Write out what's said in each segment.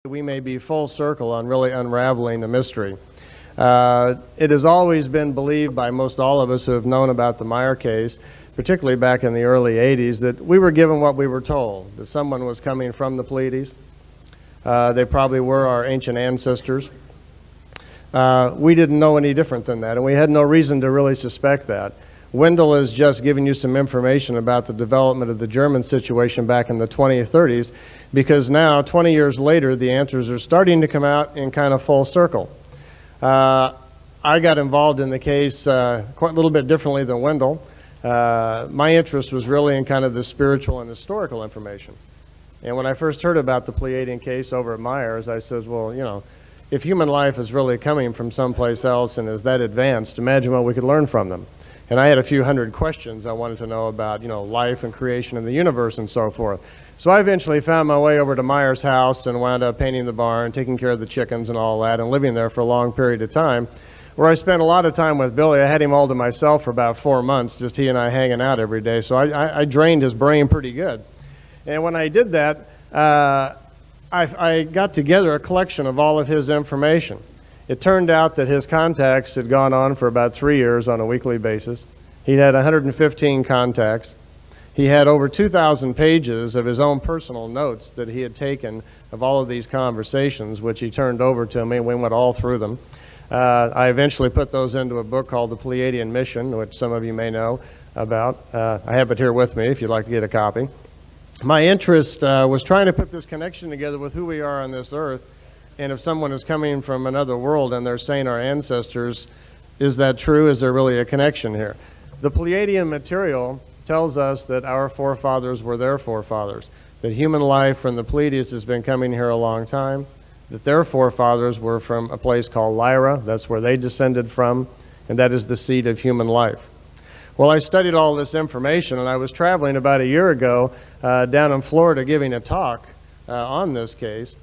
we may be full circle on really unraveling the mystery. It has always been believed by most all of us who have known about the Meier case, particularly back in the early 80s, that we were given what we were told, that someone was coming from the Pleiades. They probably were our ancient ancestors. We didn't know any different than that, and we had no reason to really suspect that. Wendell is just giving you some information about the development of the German situation back in the 30s, because now, 20 years later, the answers are starting to come out in kind of full circle. I got involved in the case quite a little bit differently than Wendell. My interest was really in kind of the spiritual and historical information. And when I first heard about the Pleiadian case over at Meier's, I said, well, you know, if human life is really coming from someplace else and is that advanced, imagine what we could learn from them. And I had a few hundred questions I wanted to know about, you know, life and creation in the universe and so forth. So I eventually found my way over to Meier's house and wound up painting the barn, taking care of the chickens and all that, and living there for a long period of time, where I spent a lot of time with Billy. I had him all to myself for about 4 months, just he and I hanging out every day. So I drained his brain pretty good. And when I did that, I got together a collection of all of his information. It turned out that his contacts had gone on for about 3 years on a weekly basis. He had 115 contacts. He had over 2,000 pages of his own personal notes that he had taken of all of these conversations, which he turned over to me, and we went all through them. I eventually put those into a book called The Pleiadian Mission, which some of you may know about. I have it here with me if you'd like to get a copy. My interest was trying to put this connection together with who we are on this earth, and if someone is coming from another world and they're saying our ancestors, is that true? Is there really a connection here? The Pleiadian material tells us that our forefathers were their forefathers, that human life from the Pleiades has been coming here a long time, that their forefathers were from a place called Lyra, that's where they descended from, and that is the seat of human life. Well, I studied all this information, and I was traveling about a year ago down in Florida giving a talk on this case.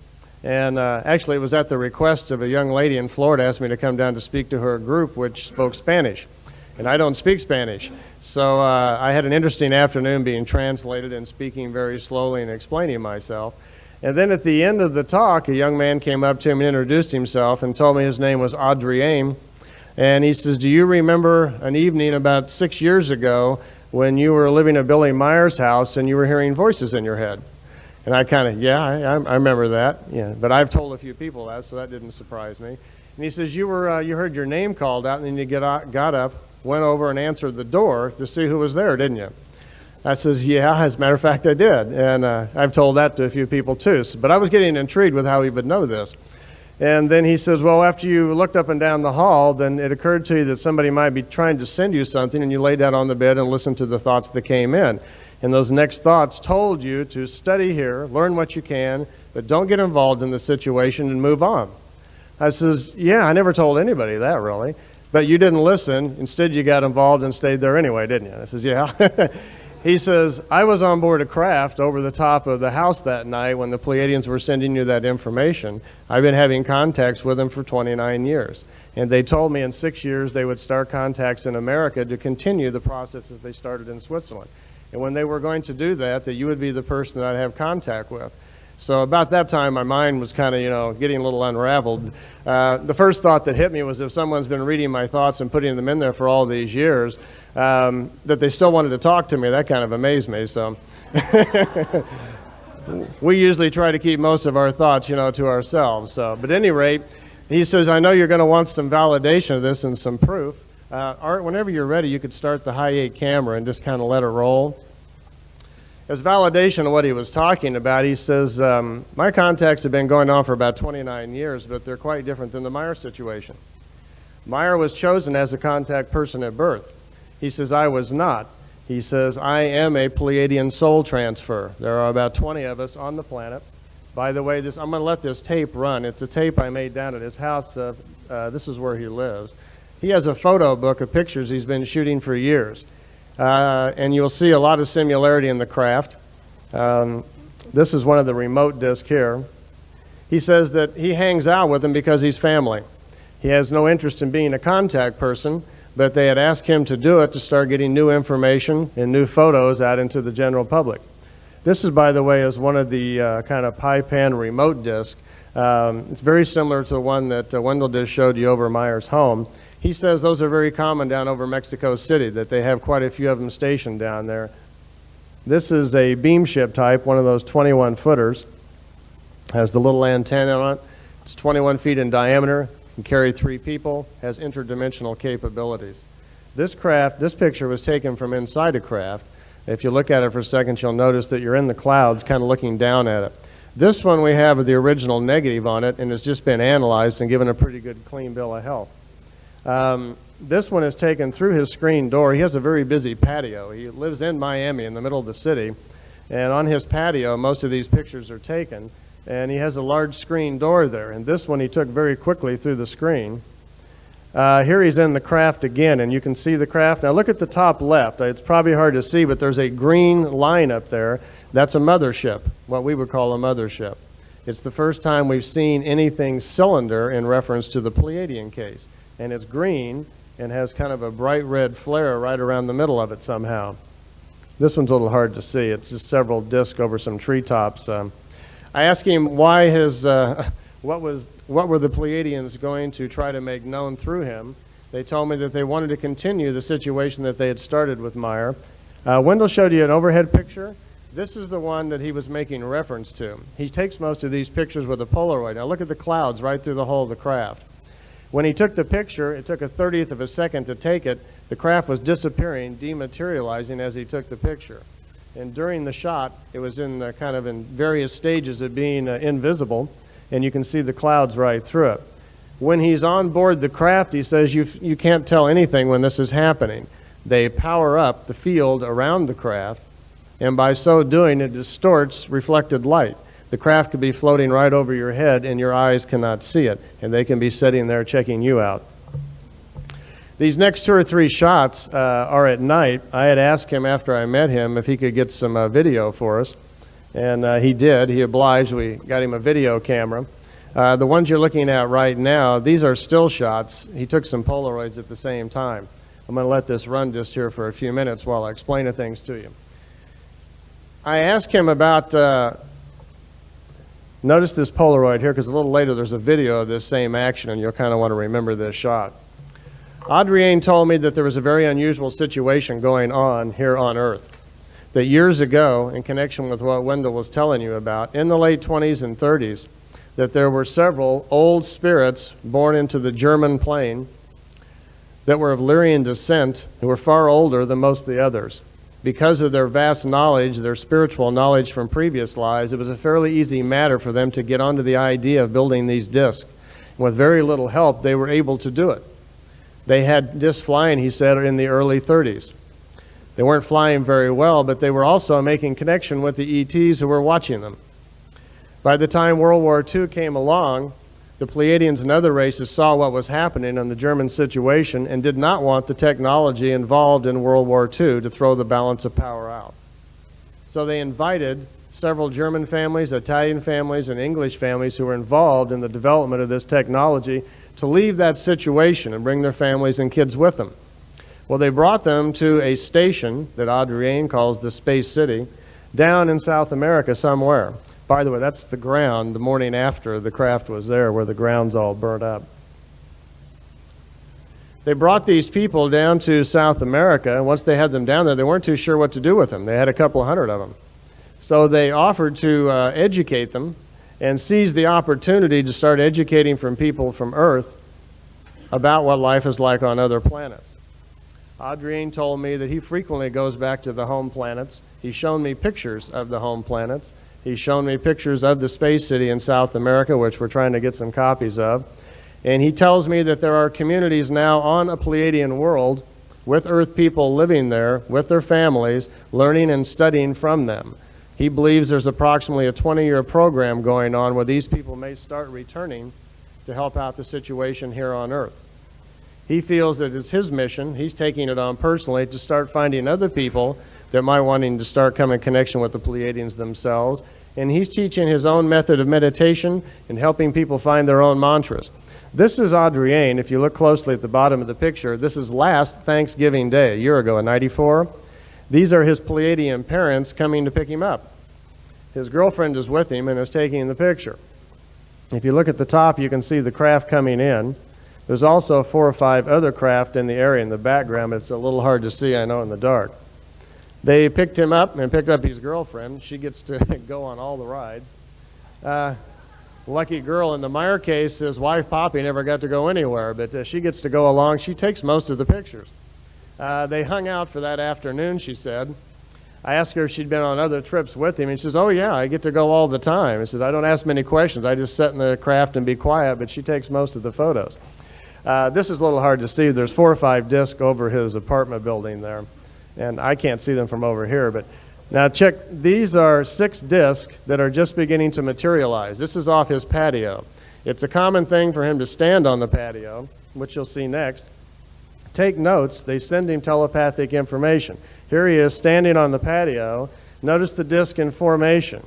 And actually, it was at the request of a young lady in Florida asked me to come down to speak to her group, which spoke Spanish. And I don't speak Spanish. So I had an interesting afternoon being translated and speaking very slowly and explaining myself. And then at the end of the talk, a young man came up to him and introduced himself and told me his name was Adrian. And he says, do you remember an evening about 6 years ago when you were living at Billy Meier's house and you were hearing voices in your head? And I kind of, yeah, I remember that. Yeah, but I've told a few people that, so that didn't surprise me. And he says, you heard your name called out, and then you got up, went over and answered the door to see who was there, didn't you? I says, yeah, as a matter of fact, I did. And I've told that to a few people too. But I was getting intrigued with how he would know this. And then he says, well, after you looked up and down the hall, then it occurred to you that somebody might be trying to send you something, and you lay down on the bed and listened to the thoughts that came in. And those next thoughts told you to study here, learn what you can, but don't get involved in the situation and move on. I says, yeah, I never told anybody that really, but you didn't listen. Instead, you got involved and stayed there anyway, didn't you? I says, yeah. He says, I was on board a craft over the top of the house that night when the Pleiadians were sending you that information. I've been having contacts with them for 29 years. And they told me in 6 years they would start contacts in America to continue the process that they started in Switzerland. And when they were going to do that, that you would be the person that I'd have contact with. So about that time, my mind was kind of, you know, getting a little unraveled. The first thought that hit me was if someone's been reading my thoughts and putting them in there for all these years, that they still wanted to talk to me, that kind of amazed me. So we usually try to keep most of our thoughts, you know, to ourselves. So, but at any rate, he says, I know you're going to want some validation of this and some proof. Art, whenever you're ready, you could start the high 8 camera and just kind of let it roll. As validation of what he was talking about, he says, my contacts have been going on for about 29 years, but they're quite different than the Meier situation. Meier was chosen as a contact person at birth. He says, I was not. He says, I am a Pleiadian soul transfer. There are about 20 of us on the planet. By the way, I'm going to let this tape run. It's a tape I made down at his house. This is where he lives. He has a photo book of pictures he's been shooting for years. And you'll see a lot of similarity in the craft. This is one of the remote discs here. He says that he hangs out with them because he's family. He has no interest in being a contact person, but they had asked him to do it to start getting new information and new photos out into the general public. This is, by the way, is one of the kind of pie pan remote discs. It's very similar to the one that Wendell just showed you over Meier's home. He says those are very common down over Mexico City, that they have quite a few of them stationed down there. This is a beam ship type, one of those 21-footers. Has the little antenna on it. It's 21 feet in diameter, can carry 3 people, has interdimensional capabilities. This picture was taken from inside a craft. If you look at it for a second, you'll notice that you're in the clouds kind of looking down at it. This one we have the original negative on it and has just been analyzed and given a pretty good clean bill of health. This one is taken through his screen door. He has a very busy patio. He lives in Miami in the middle of the city, and on his patio most of these pictures are taken, and he has a large screen door there, and this one he took very quickly through the screen. Here he's in the craft again, and you can see the craft. Now look at the top left. It's probably hard to see, but there's a green line up there. That's a mothership, what we would call a mothership. It's the first time we've seen anything cylinder in reference to the Pleiadian case. And it's green and has kind of a bright red flare right around the middle of it somehow. This one's a little hard to see. It's just several discs over some treetops. I asked him why what were the Pleiadians going to try to make known through him. They told me that they wanted to continue the situation that they had started with Meier. Wendell showed you an overhead picture. This is the one that he was making reference to. He takes most of these pictures with a Polaroid. Now look at the clouds right through the whole of the craft. When he took the picture, it took a 30th of a second to take it. The craft was disappearing, dematerializing as he took the picture. And during the shot, it was in various stages of being invisible, and you can see the clouds right through it. When he's on board the craft, he says you can't tell anything when this is happening. They power up the field around the craft, and by so doing, it distorts reflected light. The craft could be floating right over your head and your eyes cannot see it, and they can be sitting there checking you out. These next 2 or 3 shots are at night. I had asked him after I met him if he could get some video for us, and he did. He obliged. We got him a video camera. The ones you're looking at right now, these are still shots. He took some Polaroids at the same time. I'm going to let this run just here for a few minutes while I explain the things to you. I asked him about notice this Polaroid here, because a little later there's a video of this same action, and you'll kind of want to remember this shot. Adrian told me that there was a very unusual situation going on here on Earth. That years ago, in connection with what Wendell was telling you about, in the late 20s and 30s, that there were several old spirits born into the German plane that were of Lyrian descent, who were far older than most of the others. Because of their vast knowledge, their spiritual knowledge from previous lives, it was a fairly easy matter for them to get onto the idea of building these discs. And with very little help, they were able to do it. They had discs flying, he said, in the early 30s. They weren't flying very well, but they were also making connection with the ETs who were watching them. By the time World War II came along, the Pleiadians and other races saw what was happening in the German situation and did not want the technology involved in World War II to throw the balance of power out. So they invited several German families, Italian families, and English families who were involved in the development of this technology to leave that situation and bring their families and kids with them. Well, they brought them to a station that Adrian calls the Space City, down in South America somewhere. By the way, that's the ground the morning after the craft was there, where the ground's all burnt up. They brought these people down to South America, and once they had them down there, they weren't too sure what to do with them. They had a couple hundred of them. So they offered to educate them and seize the opportunity to start educating from people from Earth about what life is like on other planets. Adrian told me that he frequently goes back to the home planets. He's shown me pictures of the home planets. He's shown me pictures of the Space City in South America, which we're trying to get some copies of. And he tells me that there are communities now on a Pleiadian world with Earth people living there with their families, learning and studying from them. He believes there's approximately a 20-year program going on where these people may start returning to help out the situation here on Earth. He feels that it's his mission, he's taking it on personally, to start finding other people that might wanting to start coming in connection with the Pleiadians themselves. And he's teaching his own method of meditation and helping people find their own mantras. This is Adrian. If you look closely at the bottom of the picture, this is last Thanksgiving Day, a year ago in '94. These are his Pleiadian parents coming to pick him up. His girlfriend is with him and is taking the picture. If you look at the top, you can see the craft coming in. There's also 4 or 5 other craft in the area in the background. It's a little hard to see, I know, in the dark. They picked him up and picked up his girlfriend. She gets to go on all the rides. Lucky girl. In the Meier case, his wife, Poppy, never got to go anywhere, but she gets to go along. She takes most of the pictures. They hung out for that afternoon, she said. I asked her if she'd been on other trips with him, and she says, oh, yeah, I get to go all the time. She says, I don't ask many questions. I just sit in the craft and be quiet, but she takes most of the photos. This is a little hard to see. There's 4 or 5 discs over his apartment building there, and I can't see them from over here. But now check, these are 6 discs that are just beginning to materialize. This is off his patio. It's a common thing for him to stand on the patio, which you'll see next. Take notes. They send him telepathic information. Here he is standing on the patio. Notice the disc in formation.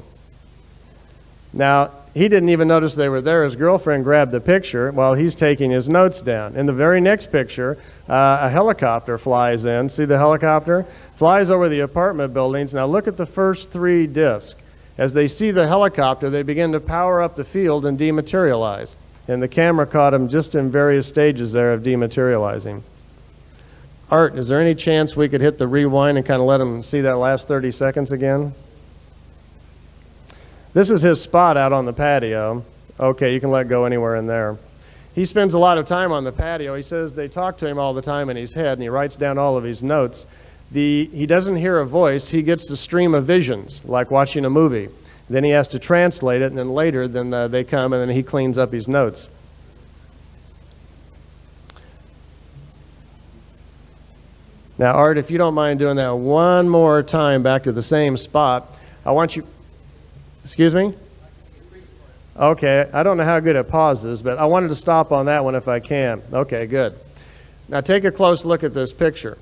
Now, he didn't even notice they were there. His girlfriend grabbed the picture while he's taking his notes down. In the very next picture, a helicopter flies in. See the helicopter? Flies over the apartment buildings. Now look at the first 3 discs. As they see the helicopter, they begin to power up the field and dematerialize. And the camera caught him just in various stages there of dematerializing. Art, is there any chance we could hit the rewind and kind of let them see that last 30 seconds again? This is his spot out on the patio. Okay, you can let go anywhere in there. He spends a lot of time on the patio. He says they talk to him all the time in his head, and he writes down all of his notes. He doesn't hear a voice. He gets the stream of visions, like watching a movie. Then he has to translate it, and then later they come, and then he cleans up his notes. Now, Art, if you don't mind doing that one more time back to the same spot, I want you... Excuse me? Okay, I don't know how good it pauses, but I wanted to stop on that one if I can. Okay, good. Now take a close look at this picture.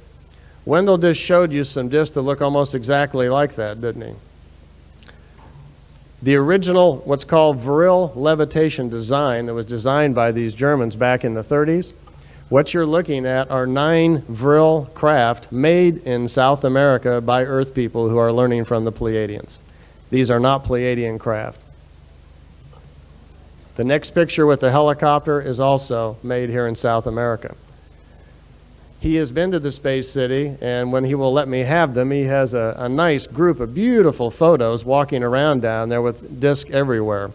Wendell just showed you some discs that look almost exactly like that, didn't he? The original, what's called Vril levitation design that was designed by these Germans back in the 30s, what you're looking at are 9 Vril craft made in South America by Earth people who are learning from the Pleiadians. These are not Pleiadian craft. The next picture with the helicopter is also made here in South America. He has been to the Space City, and when he will let me have them, he has a nice group of beautiful photos walking around down there with discs everywhere.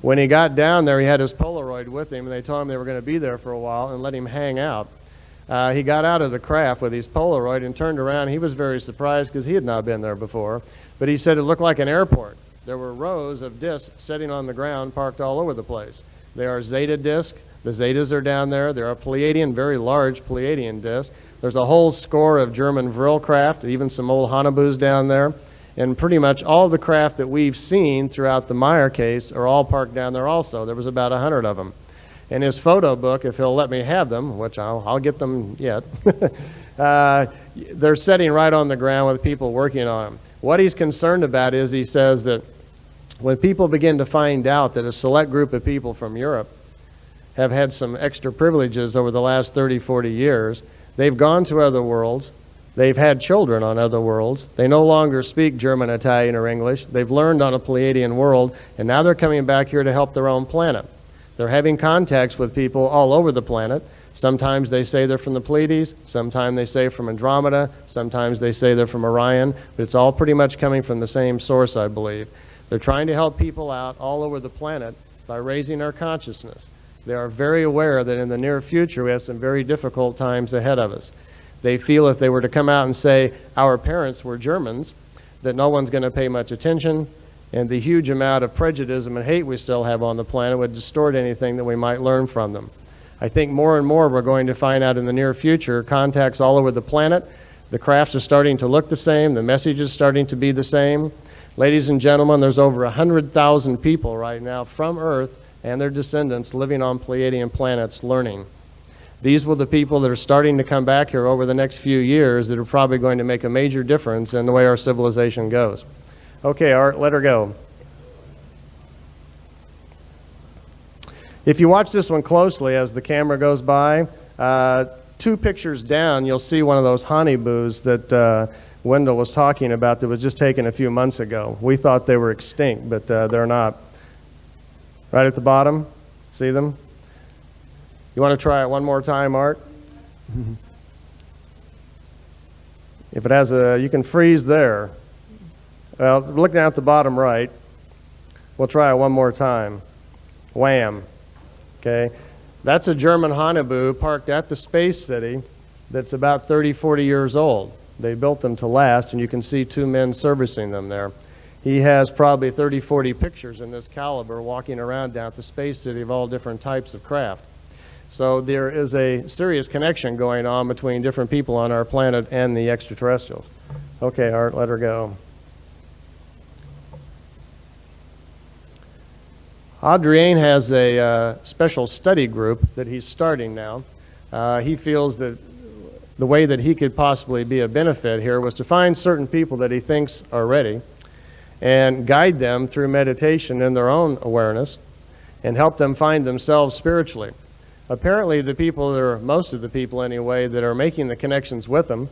When he got down there, he had his Polaroid with him, and they told him they were going to be there for a while and let him hang out. He got out of the craft with his Polaroid and turned around. He was very surprised because he had not been there before. But he said it looked like an airport. There were rows of discs sitting on the ground parked all over the place. They are Zeta discs. The Zetas are down there. There are Pleiadian, very large Pleiadian discs. There's a whole score of German Vril craft, even some old Hanabus down there. And pretty much all the craft that we've seen throughout the Meier case are all parked down there also. There was about 100 of them. In his photo book, if he'll let me have them, which I'll get them yet, they're sitting right on the ground with people working on them. What he's concerned about is he says that when people begin to find out that a select group of people from Europe have had some extra privileges over the last 30, 40 years, they've gone to other worlds, they've had children on other worlds, they no longer speak German, Italian, or English, they've learned on a Pleiadian world, and now they're coming back here to help their own planet. They're having contacts with people all over the planet. Sometimes they say they're from the Pleiades, sometimes they say from Andromeda, sometimes they say they're from Orion, but it's all pretty much coming from the same source, I believe. They're trying to help people out all over the planet by raising our consciousness. They are very aware that in the near future we have some very difficult times ahead of us. They feel if they were to come out and say our parents were Germans, that no one's going to pay much attention, and the huge amount of prejudice and hate we still have on the planet would distort anything that we might learn from them. I think more and more we're going to find out in the near future contacts all over the planet. The crafts are starting to look the same. The message is starting to be the same. Ladies and gentlemen, there's over 100,000 people right now from Earth and their descendants living on Pleiadian planets learning. These were the people that are starting to come back here over the next few years that are probably going to make a major difference in the way our civilization goes. Okay, Art, let her go. If you watch this one closely as the camera goes by, 2 pictures down, you'll see one of those Hanibus that Wendell was talking about that was just taken a few months ago. We thought they were extinct, but they're not. Right at the bottom, see them? You want to try it one more time, Art? If it has a, you can freeze there. Well, look down at the bottom right. We'll try it one more time. Wham. Okay. That's a German Haunebu parked at the Space City that's about 30, 40 years old. They built them to last, and you can see two men servicing them there. He has probably 30, 40 pictures in this caliber walking around down at the Space City of all different types of craft. So there is a serious connection going on between different people on our planet and the extraterrestrials. Okay, Art, let her go. Adrian has a special study group that he's starting now. He feels that the way that he could possibly be a benefit here was to find certain people that he thinks are ready and guide them through meditation in their own awareness and help them find themselves spiritually. Apparently the people that are, most of the people anyway, that are making the connections with them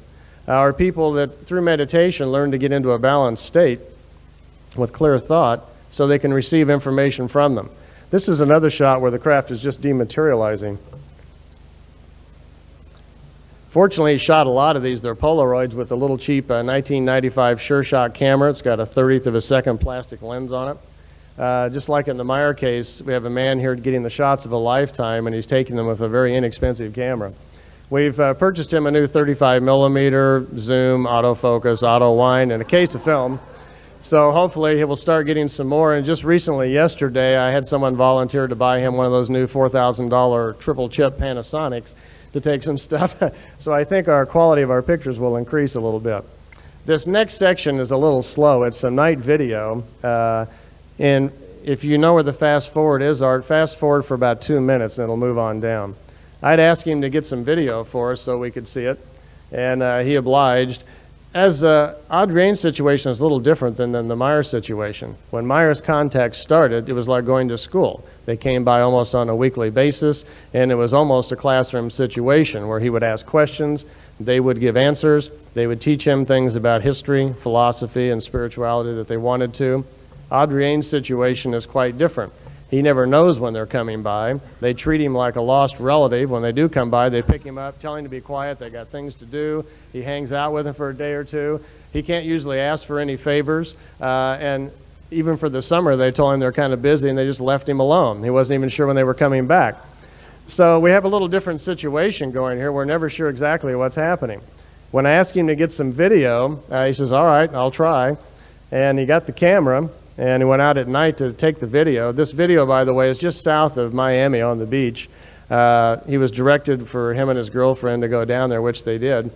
are people that through meditation learn to get into a balanced state with clear thought so they can receive information from them. This is another shot where the craft is just dematerializing. Fortunately, he shot a lot of these. They're Polaroids with a little cheap 1995 Sure-Shot camera. It's got a 1/30 of a second plastic lens on it. Just like in the Meier case, we have a man here getting the shots of a lifetime, and he's taking them with a very inexpensive camera. We've purchased him a new 35 millimeter zoom, autofocus, auto wind, and a case of film. So hopefully he will start getting some more. And just recently, yesterday, I had someone volunteer to buy him one of those new $4,000 triple chip Panasonics to take some stuff. So I think our quality of our pictures will increase a little bit. This next section is a little slow. It's a night video. And if you know where the fast forward is, Art, fast forward for about 2 minutes and it'll move on down. I'd ask him to get some video for us so we could see it, and he obliged. As Adrian's situation is a little different than the Meier situation. When Meier's contact started, it was like going to school. They came by almost on a weekly basis, and it was almost a classroom situation where he would ask questions, they would give answers, they would teach him things about history, philosophy, and spirituality that they wanted to. Adrian's situation is quite different. He never knows when they're coming by. They treat him like a lost relative. When they do come by, they pick him up, tell him to be quiet, they got things to do. He hangs out with them for a day or two. He can't usually ask for any favors, and even for the summer, they told him they're kind of busy, and they just left him alone. He wasn't even sure when they were coming back. So we have a little different situation going here. We're never sure exactly what's happening. When I asked him to get some video, he says, all right, I'll try. And he got the camera, and he went out at night to take the video. This video, by the way, is just south of Miami on the beach. He was directed for him and his girlfriend to go down there, which they did.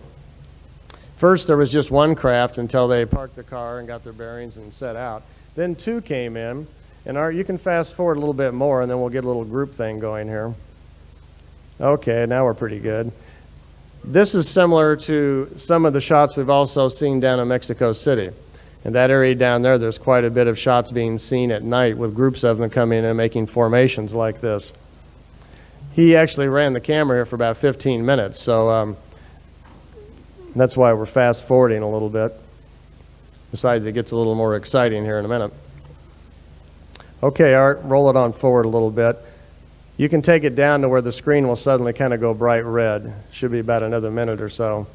First, there was just one craft until they parked the car and got their bearings and set out. Then two came in, and you can fast forward a little bit more, and then we'll get a little group thing going here. Okay, now we're pretty good. This is similar to some of the shots we've also seen down in Mexico City. In that area down there, there's quite a bit of shots being seen at night with groups of them coming in and making formations like this. He actually ran the camera here for about 15 minutes, so that's why we're fast forwarding a little bit. Besides, it gets a little more exciting here in a minute. Okay, Art, roll it on forward a little bit. You can take it down to where the screen will suddenly kind of go bright red. Should be about another minute or so.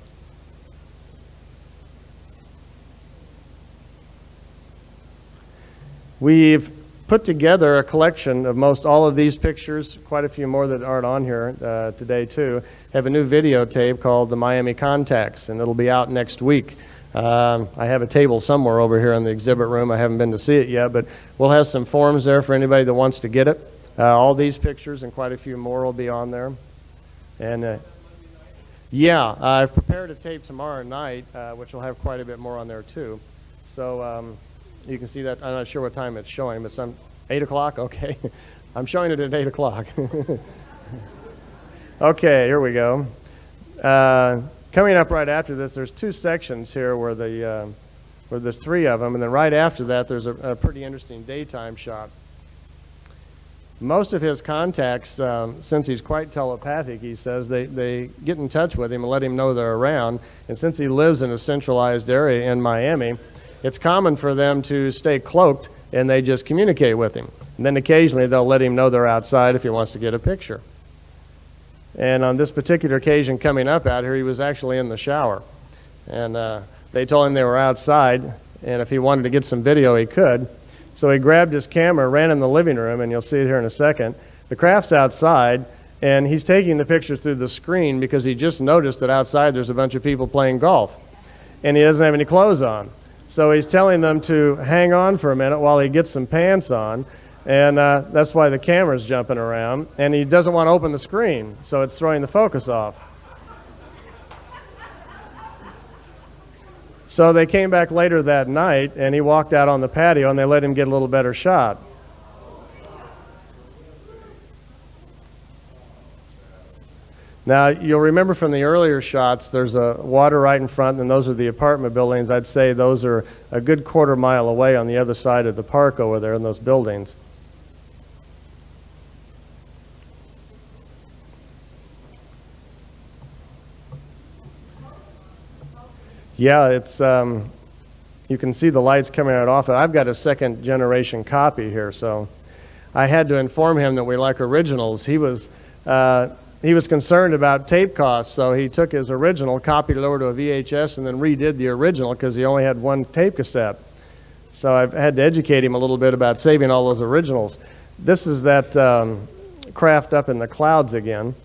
We've put together a collection of most all of these pictures, quite a few more that aren't on here today too. Have a new videotape called The Miami Contacts, and it'll be out next week. I have a table somewhere over here in the exhibit room. I haven't been to see it yet, but we'll have some forms there for anybody that wants to get it. All these pictures and quite a few more will be on there. And yeah, I've prepared a tape tomorrow night, which will have quite a bit more on there too. So you can see that. I'm not sure what time it's showing, but some 8 o'clock. Okay, I'm showing it at 8 o'clock. Okay, here we go. Coming up right after this, there's two sections here where there's three of them, and then right after that, there's a pretty interesting daytime shot. Most of his contacts, since he's quite telepathic, he says, they get in touch with him and let him know they're around. And since he lives in a centralized area in Miami, it's common for them to stay cloaked and they just communicate with him. And then occasionally they'll let him know they're outside if he wants to get a picture. And on this particular occasion coming up out here, he was actually in the shower. And they told him they were outside, and if he wanted to get some video, he could. So he grabbed his camera, ran in the living room, and you'll see it here in a second. The craft's outside, and he's taking the picture through the screen because he just noticed that outside there's a bunch of people playing golf. And he doesn't have any clothes on. So he's telling them to hang on for a minute while he gets some pants on. And that's why the camera's jumping around. And he doesn't want to open the screen, so it's throwing the focus off. So they came back later that night, and he walked out on the patio, and they let him get a little better shot. Now, you'll remember from the earlier shots, there's a water right in front, and those are the apartment buildings. I'd say those are a good quarter mile away on the other side of the park over there in those buildings. Yeah, it's you can see the lights coming out off it. I've got a second generation copy here, so I had to inform him that we like originals. He was concerned about tape costs, so he took his original, copied it over to a VHS, and then redid the original because he only had one tape cassette. So I've had to educate him a little bit about saving all those originals. This is that craft up in the clouds again.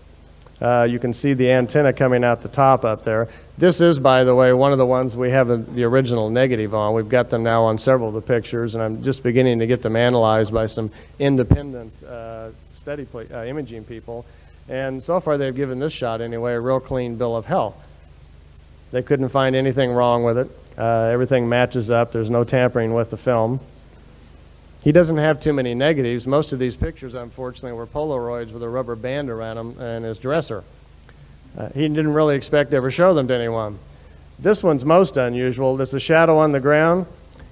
You can see the antenna coming out the top up there. This is, by the way, one of the ones we have the original negative on. We've got them now on several of the pictures, and I'm just beginning to get them analyzed by some independent study imaging people. And so far they've given this shot, anyway, a real clean bill of health. They couldn't find anything wrong with it. Everything matches up. There's no tampering with the film. He doesn't have too many negatives. Most of these pictures, unfortunately, were Polaroids with a rubber band around them and his dresser. He didn't really expect to ever show them to anyone. This one's most unusual. There's a shadow on the ground.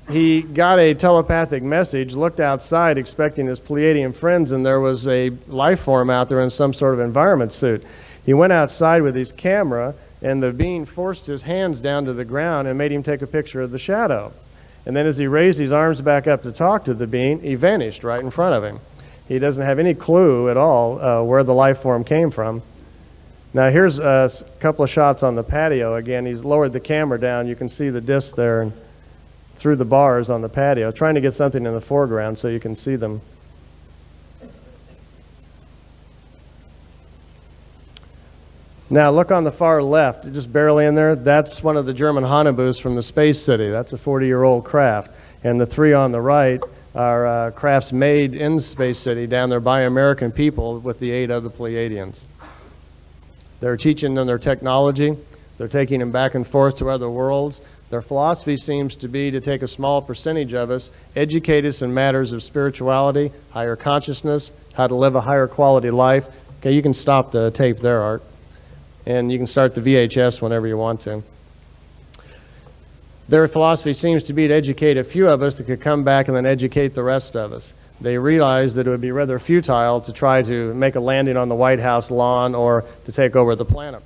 He got a telepathic message, looked outside expecting his Pleiadian friends, and there was a life form out there in some sort of environment suit. He went outside with his camera, and the being forced his hands down to the ground and made him take a picture of the shadow. And then as he raised his arms back up to talk to the being, he vanished right in front of him. He doesn't have any clue at all where the life form came from. Now here's a couple of shots on the patio. Again, he's lowered the camera down. You can see the disc there and through the bars on the patio, trying to get something in the foreground so you can see them. Now look on the far left, just barely in there. That's one of the German Hanebus from the Space City. That's a 40-year-old craft. And the three on the right are crafts made in Space City down there by American people with the aid of the Pleiadians. They're teaching them their technology. They're taking them back and forth to other worlds. Their philosophy seems to be to take a small percentage of us, educate us in matters of spirituality, higher consciousness, how to live a higher quality life. Okay, you can stop the tape there, Art. And you can start the VHS whenever you want to. Their philosophy seems to be to educate a few of us that could come back and then educate the rest of us. They realize that it would be rather futile to try to make a landing on the White House lawn or to take over the planet.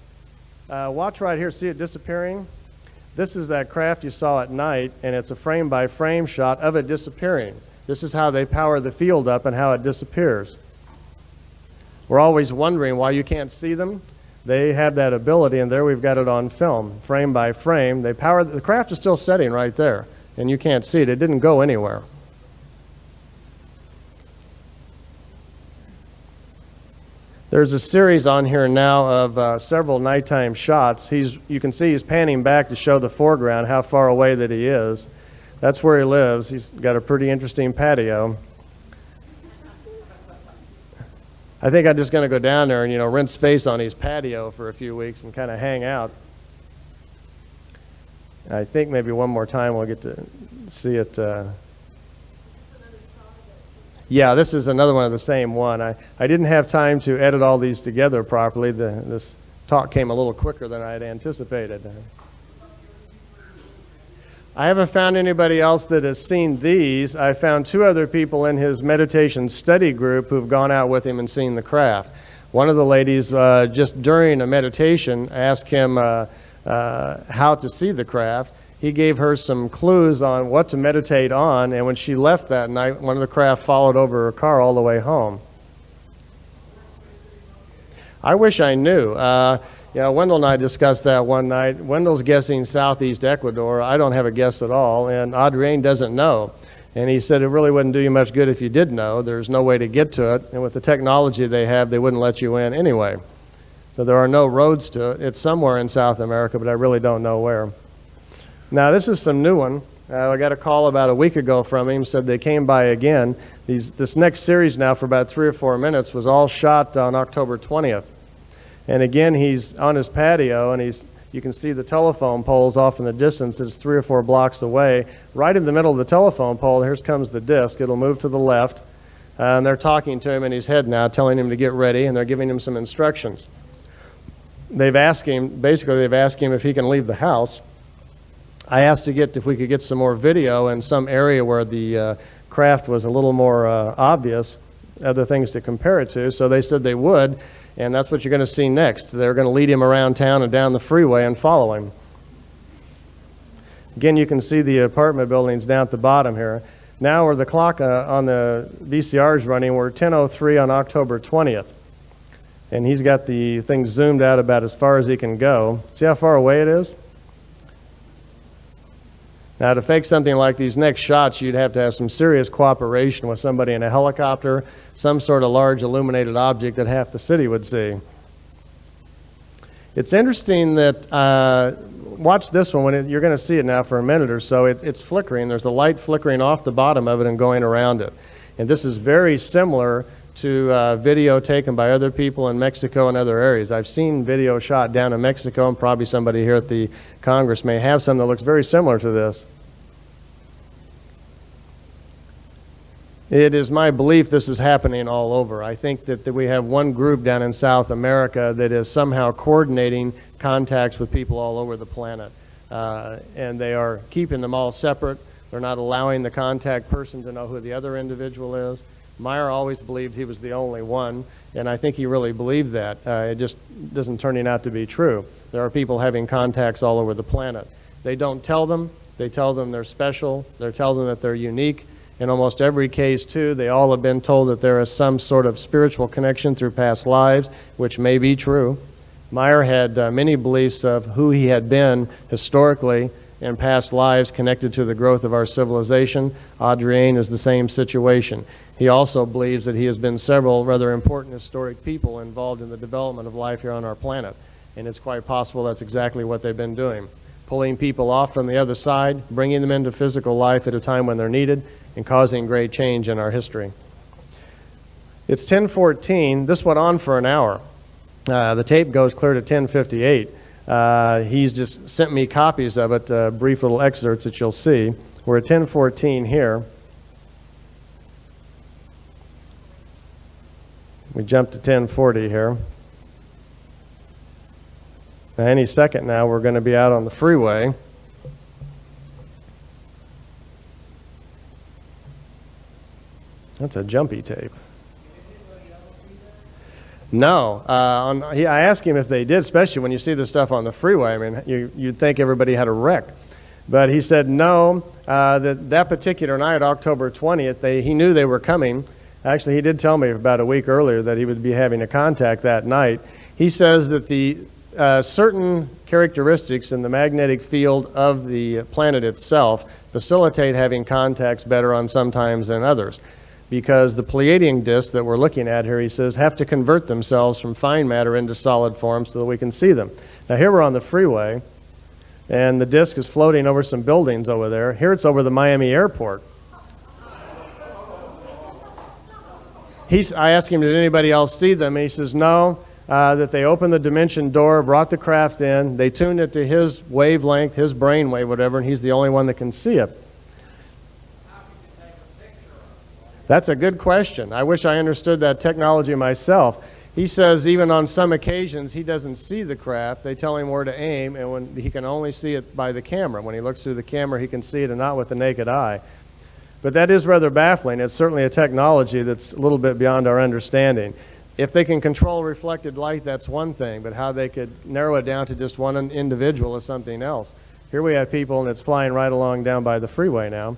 Watch right here, see it disappearing? This is that craft you saw at night, and it's a frame-by-frame shot of it disappearing. This is how they power the field up and how it disappears. We're always wondering why you can't see them. They have that ability, and there we've got it on film, frame by frame. They power, the craft is still setting right there, and you can't see it. It didn't go anywhere. There's a series on here now of several nighttime shots. You can see he's panning back to show the foreground, how far away that he is. That's where he lives. He's got a pretty interesting patio. I think I'm just going to go down there and, rent space on his patio for a few weeks and kind of hang out. I think maybe one more time we'll get to see it. Yeah, this is another one of the same one. I didn't have time to edit all these together properly. This talk came a little quicker than I had anticipated. I haven't found anybody else that has seen these. I found 2 other people in his meditation study group who've gone out with him and seen the craft. One of the ladies, just during a meditation, asked him how to see the craft. He gave her some clues on what to meditate on, and when she left that night, one of the craft followed over her car all the way home. I wish I knew. Wendell and I discussed that one night. Wendell's guessing southeast Ecuador. I don't have a guess at all, and Adrian doesn't know. And he said it really wouldn't do you much good if you did know. There's no way to get to it, and with the technology they have, they wouldn't let you in anyway. So there are no roads to it. It's somewhere in South America, but I really don't know where. Now, this is some new one. I got a call about a week ago from him, said they came by again. This next series now for about 3 or 4 minutes was all shot on October 20th. And again, he's on his patio, and you can see the telephone poles off in the distance. It's 3 or 4 blocks away. Right in the middle of the telephone pole, here comes the disc. It'll move to the left. And they're talking to him in his head now, telling him to get ready, and they're giving him some instructions. They've asked him if he can leave the house. I asked if we could get some more video in some area where the craft was a little more obvious, other things to compare it to. So they said they would. And that's what you're going to see next. They're going to lead him around town and down the freeway and follow him. Again, you can see the apartment buildings down at the bottom here. Now where the clock on the VCR is running, we're 10:03 on October 20th. And he's got the thing zoomed out about as far as he can go. See how far away it is? Now, to fake something like these next shots, you'd have to have some serious cooperation with somebody in a helicopter, some sort of large illuminated object that half the city would see. It's interesting that, watch this one, you're going to see it now for a minute or so. It's flickering. There's a light flickering off the bottom of it and going around it. And this is very similar to video taken by other people in Mexico and other areas. I've seen video shot down in Mexico, and probably somebody here at the Congress may have some that looks very similar to this. It is my belief this is happening all over. I think that we have one group down in South America that is somehow coordinating contacts with people all over the planet. And they are keeping them all separate. They're not allowing the contact person to know who the other individual is. Meier always believed he was the only one, and I think he really believed that. It just doesn't turn out to be true. There are people having contacts all over the planet. They don't tell them. They tell them they're special. They tell them that they're unique. In almost every case, too, they all have been told that there is some sort of spiritual connection through past lives, which may be true. Meier had many beliefs of who he had been historically in past lives connected to the growth of our civilization. Adrian is the same situation. He also believes that he has been several rather important historic people involved in the development of life here on our planet. And it's quite possible that's exactly what they've been doing. Pulling people off from the other side, bringing them into physical life at a time when they're needed, and causing great change in our history. It's 10:14. This went on for an hour. The tape goes clear to 10:58. He's just sent me copies of it, brief little excerpts that you'll see. We're at 10:14 here. We jump to 10:40 here. Now, any second now, we're going to be out on the freeway. That's a jumpy tape. No. I asked him if they did, especially when you see this stuff on the freeway. I mean, you'd think everybody had a wreck. But he said no, that particular night, October 20th, he knew they were coming. Actually, he did tell me about a week earlier that he would be having a contact that night. He says that the certain characteristics in the magnetic field of the planet itself facilitate having contacts better on some times than others. Because the Pleiadian discs that we're looking at here, he says, have to convert themselves from fine matter into solid form so that we can see them. Now here we're on the freeway, and the disc is floating over some buildings over there. Here it's over the Miami airport. I asked him, did anybody else see them? And he says, no, that they opened the dimension door, brought the craft in, they tuned it to his wavelength, his brainwave, whatever, and he's the only one that can see it. That's a good question. I wish I understood that technology myself. He says even on some occasions he doesn't see the craft. They tell him where to aim, and when he can only see it by the camera. When he looks through the camera, he can see it and not with the naked eye. But that is rather baffling. It's certainly a technology that's a little bit beyond our understanding. If they can control reflected light, that's one thing, but how they could narrow it down to just one individual is something else. Here we have people, and it's flying right along down by the freeway now.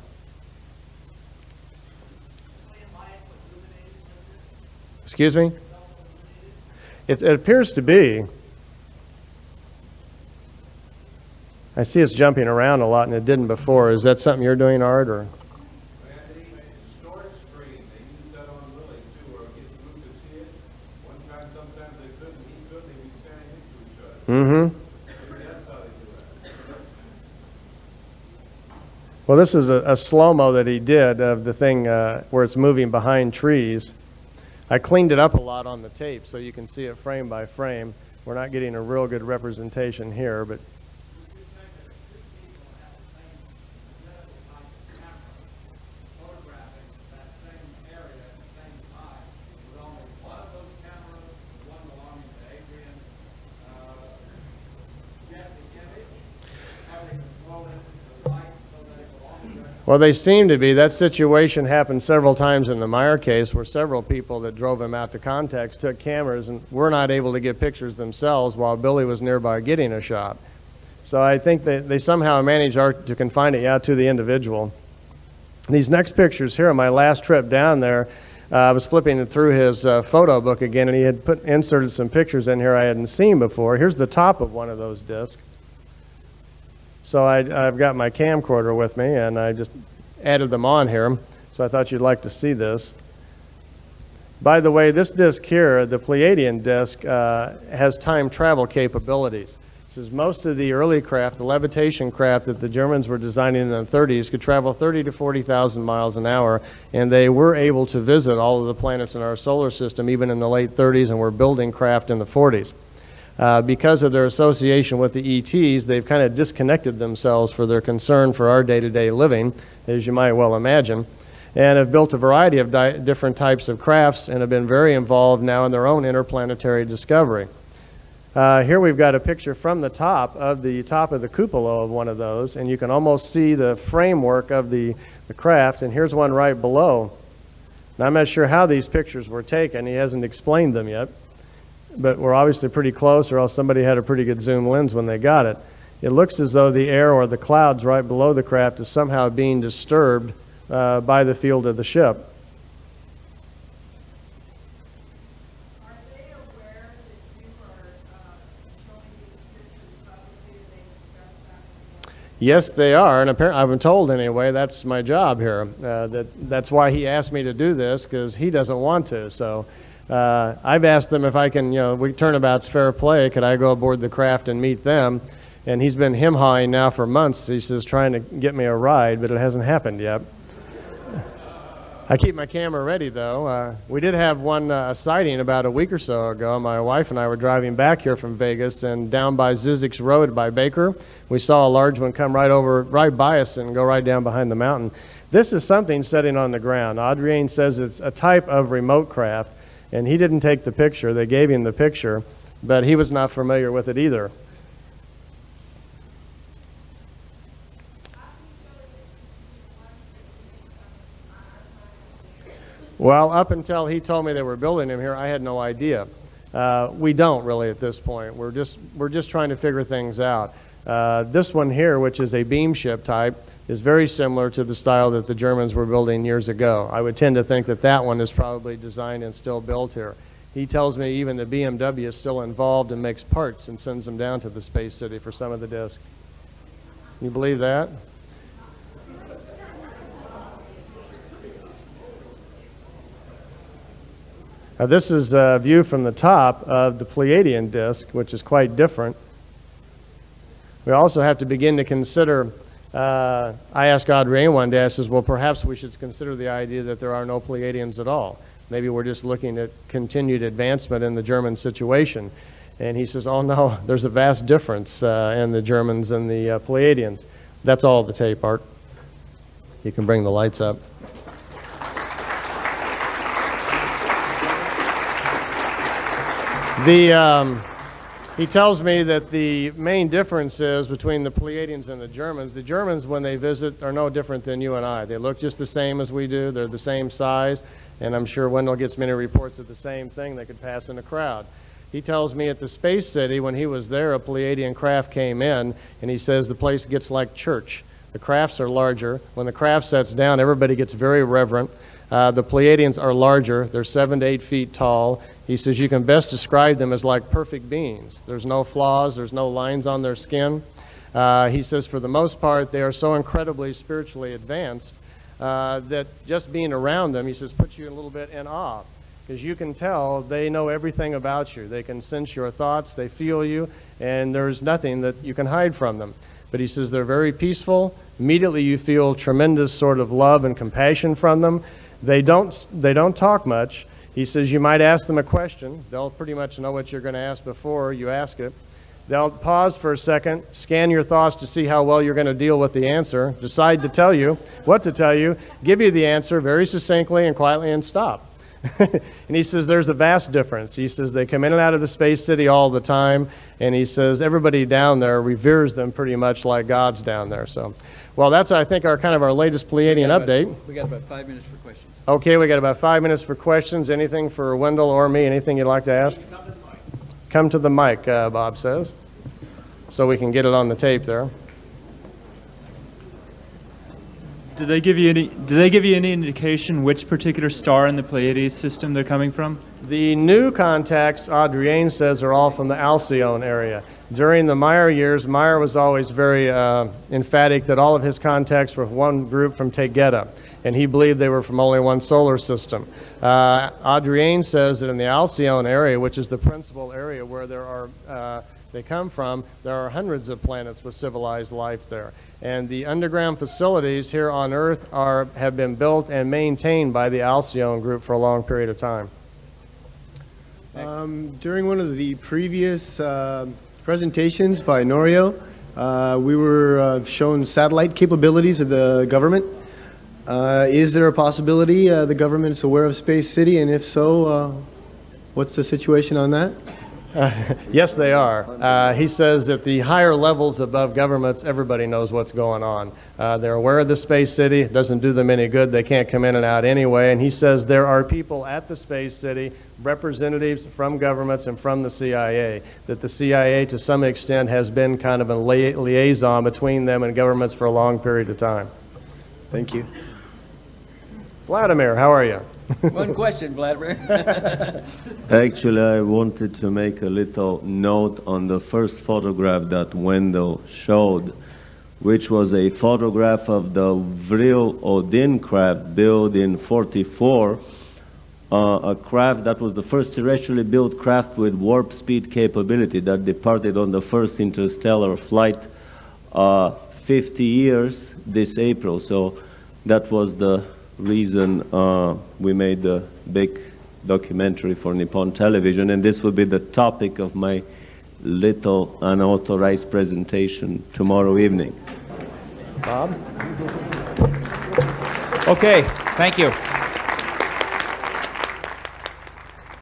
Excuse me? It appears to be. I see it's jumping around a lot, and it didn't before. Is that something you're doing, Art, or? Mm-hmm. Well, this is a slow-mo that he did of the thing where it's moving behind trees. I cleaned it up a lot on the tape so you can see it frame by frame. We're not getting a real good representation here, but well, they seem to be. That situation happened several times in the Meier case where several people that drove him out to context took cameras and were not able to get pictures themselves while Billy was nearby getting a shot. So I think that they somehow managed to confine it to the individual. These next pictures here, on my last trip down there, I was flipping through his photo book again, and he had inserted some pictures in here I hadn't seen before. Here's the top of one of those discs. So I've got my camcorder with me, and I just added them on here. So I thought you'd like to see this. By the way, this disc here, the Pleiadian disc, has time travel capabilities. This is most of the early craft, the levitation craft that the Germans were designing in the 30s, could travel 30 to 40,000 miles an hour, and they were able to visit all of the planets in our solar system even in the late 30s, and were building craft in the 40s. Because of their association with the ETs, they've kind of disconnected themselves for their concern for our day-to-day living, as you might well imagine, and have built a variety of different types of crafts and have been very involved now in their own interplanetary discovery. Here we've got a picture from the top of the cupola of one of those, and you can almost see the framework of the craft, and here's one right below. Now, I'm not sure how these pictures were taken. He hasn't explained them yet. But we're obviously pretty close, or else somebody had a pretty good zoom lens when they got it. It looks as though the air or the clouds right below the craft is somehow being disturbed by the field of the ship. Are they aware that you are showing these pictures publicly? They discuss that? Yes, they are, and apparently, I've been told anyway, that's my job here. That's why he asked me to do this, because he doesn't want to. So I've asked them if I can, turnabout's fair play, could I go aboard the craft and meet them? And he's been him-hawing now for months, he says, trying to get me a ride, but it hasn't happened yet. I keep my camera ready, though. We did have one sighting about a week or so ago. My wife and I were driving back here from Vegas, and down by Zizek's Road by Baker, we saw a large one come right by us and go right down behind the mountain. This is something sitting on the ground. Adrian says it's a type of remote craft, and he didn't take the picture. They gave him the picture, but he was not familiar with it either. Well, up until he told me they were building him here, I had no idea. We don't really at this point. We're just trying to figure things out. This one here, which is a beam ship type, is very similar to the style that the Germans were building years ago. I would tend to think that that one is probably designed and still built here. He tells me even the BMW is still involved and makes parts and sends them down to the Space City for some of the discs. You believe that? This is a view from the top of the Pleiadian disk, which is quite different. We also have to begin to consider, I asked Adrian one day, I says, well, perhaps we should consider the idea that there are no Pleiadians at all. Maybe we're just looking at continued advancement in the German situation. And he says, oh no, there's a vast difference in the Germans and the Pleiadians. That's all the tape, Art. You can bring the lights up. He tells me that the main difference is between the Pleiadians and the Germans, when they visit, are no different than you and I. They look just the same as we do. They're the same size. And I'm sure Wendell gets many reports of the same thing. They could pass in a crowd. He tells me at the Space City, when he was there, a Pleiadian craft came in, and he says the place gets like church. The crafts are larger. When the craft sets down, everybody gets very reverent. The Pleiadians are larger. They're 7 to 8 feet tall. He says you can best describe them as like perfect beings. There's no flaws. There's no lines on their skin. He says for the most part, they are so incredibly spiritually advanced that just being around them, he says, puts you a little bit in awe. Because you can tell they know everything about you. They can sense your thoughts. They feel you. And there's nothing that you can hide from them. But he says they're very peaceful. Immediately you feel tremendous sort of love and compassion from them. They don't talk much. He says you might ask them a question. They'll pretty much know what you're going to ask before you ask it. They'll pause for a second, scan your thoughts to see how well you're going to deal with the answer, decide to tell you what to tell you, give you the answer very succinctly and quietly, and stop. And he says there's a vast difference. He says they come in and out of the Space City all the time, and he says everybody down there reveres them pretty much like God's down there. So, well, that's, I think, our kind of our latest Pleiadian update. We got about 5 minutes for questions. Okay, we got about 5 minutes for questions. Anything for Wendell or me? Anything you'd like to ask? Come to the mic, Bob says, so we can get it on the tape there. Did they give you any indication which particular star in the Pleiades system they're coming from? The new contacts, Adrian says, are all from the Alcyone area. During the Meier years, Meier was always very emphatic that all of his contacts were one group from Tegeta, and he believed they were from only one solar system. Adrian says that in the Alcyone area, which is the principal area where there are they come from, there are hundreds of planets with civilized life there. And the underground facilities here on Earth have been built and maintained by the Alcyone group for a long period of time. During one of the previous presentations by Norio, we were shown satellite capabilities of the government. Is there a possibility the government is aware of Space City, and if so, what's the situation on that? Yes, they are. He says that the higher levels above governments, everybody knows what's going on. They're aware of the Space City. It doesn't do them any good. They can't come in and out anyway. And he says there are people at the Space City, representatives from governments and from the CIA, that the CIA to some extent has been kind of a liaison between them and governments for a long period of time. Thank you. Vladimir, how are you? One question, Vladimir. Actually, I wanted to make a little note on the first photograph that Wendell showed, which was a photograph of the Vril Odin craft built in '44, a craft that was the first terrestrially built craft with warp speed capability that departed on the first interstellar flight 50 years this April. So that was the reason we made the big documentary for Nippon Television, and this will be the topic of my little unauthorized presentation tomorrow evening. Bob? Okay, thank you.